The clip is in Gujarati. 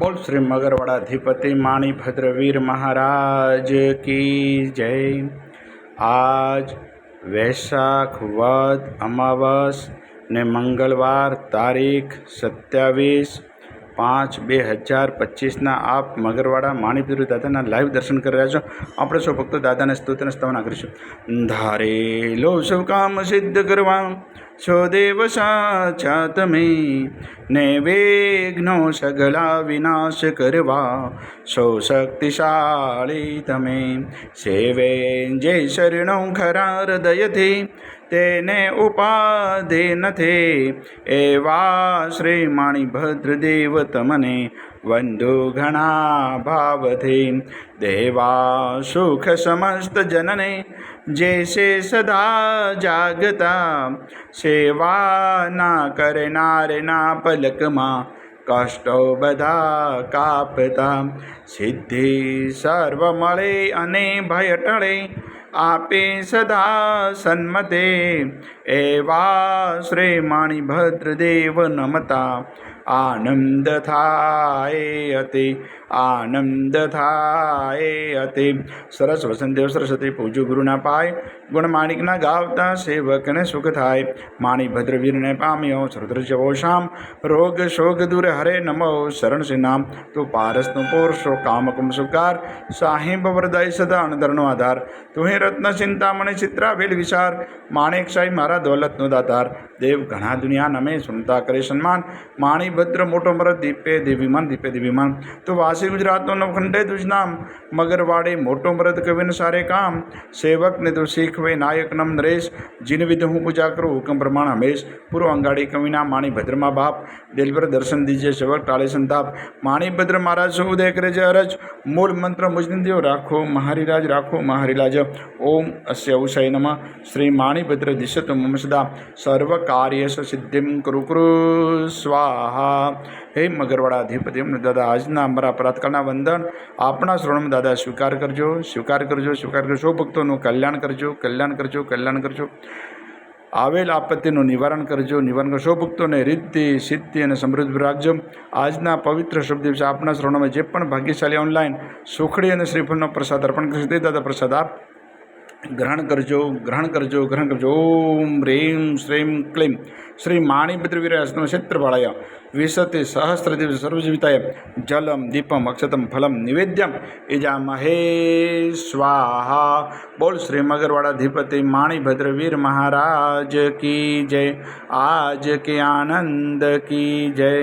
बोल श्री मगरवाड़ाधिपति माणिभद्रवीर महाराज की जय। आज वैशाख वद अमावस ने मंगलवार तारीख 27/5/2025 आप मगरवाड़ा माणिभद्र दादा लाइव दर्शन कर रहा छो। આપણે સૌ ભક્તો દાદાને સ્તુતિને સ્તવના કરીશું। ધારેલો સૌ કામ સિદ્ધ કરવા છો દેવ સાચા તમે, ને વિઘ્નો સગળા વિનાશ કરવા સૌ શક્તિશાળી તમે। સેવે જે શરણો ખરા હૃદયથી તેને ઉપાધિ નથી, એવા શ્રી માણિભદ્રદેવ તમને વંદુ ઘણા ભાવથી। દેવા સુખ સમસ્ત જનને જૈસે સદા જાગતા, સેવા ના કરનારના પલકમાં કષ્ટો બધા કાપતા। સિદ્ધિ સર્વ મળે અને ભય ટળે, આપે સદા સન્મતે, એવા શ્રી માણિભદ્રદેવ નમતા આનંદ થાય અતિ, આનંદ થાય અતિ। સરસ વસંતદેવ સરસ્વતી પૂજ્ય ગુરુના પાય, ગુણ માણિકના ગાવતા સેવકને સુખ થાય। માણિભદ્ર વીરને પામ્યો સર્વદ્રશ્ય શામ, રોગ શોક દૂર હરે નમો શરણ શ્રી નામ। તું પારસનો પોરશો કામકુમ સુકાર, સાહિબ વરદાય સદા અણધરનો આધાર। તું હે રત્ન ચિંતામણી ચિત્રાવેલ વિચાર, માણેક સાઈ મારા દોલતનો દાતાર। દેવ ઘણા દુનિયા નમે સુનતા કરે સન્માન, માણિભદ્ર મોટો મરદ દીપે દેવીમાન દીપે દેવીમાન। તો વાસી ગુજરાતનો નવખંડે તુજ નામ, મગરવાડે મોટો મરદ કવિન સારે કામ। સેવકને તો શીખવે નાયક નમ નરેશ, જીન વિધ હું પૂજા કરું હુકમ પ્રમાણ હમેશ। પૂર્વ અંગાડી કવિના માણિભદ્રમાં બાપ, દિલભર દર્શન દીજે સેવક ટાળે સંતાપ। માણિભદ્ર મહારાજ સૌ ઉદય કરે છે અરજ, મૂળ મંત્ર મુજનિદેવ રાખો મહારીરાજ રાખો મહારીલાજ। ઓમ અસ્ય ઉષય નમઃ શ્રી માણિભદ્ર દિશતુ મમ સદા, સર્વ કાર્યસ સિદ્ધિમ કુરુ કુરુ સ્વાહા। હે મગરવાડાધિપતિ દાદા, આજના અમારા પ્રાતકાળના વંદન આપણા શ્રવણમાં દાદા સ્વીકાર કરજો, સ્વીકાર કરજો, સ્વીકાર કરજો। સૌ ભક્તોનું કલ્યાણ કરજો, કલ્યાણ કરજો, કલ્યાણ કરજો। આવેલ આપત્તિનું નિવારણ કરજો, નિવારણ કરજો। સૌ ભક્તોને રિદ્ધિ સિદ્ધિ અને સમૃદ્ધિ રાખજો। આજના પવિત્ર શુભ દિવસે આપણા શ્રવણમાં જે પણ ભાગ્યશાળી ઓનલાઈન સુખડી અને શ્રીફળનો પ્રસાદ અર્પણ કરશે તે દાદા પ્રસાદ આપ ગ્રહણ કરજો, ગ્રહણ કરજો, ગ્રહણ કરજો। ઓમ રીમ શ્રીમ ક્લીમ શ્રી માણિભદ્ર વીરાસ્તમ ક્ષેત્રપાળાય વિશતિ સહસ્ત્ર દિવસ સર્વજીવિતાય જલમ દીપમ અક્ષતમ ફલમ નિવેદ્યમ ઇજામહે સ્વાહા। બોલ શ્રી મગરવાડાધિપતિ માણિભદ્ર વીર મહારાજ કી જય, આજ કે આનંદ કી જય।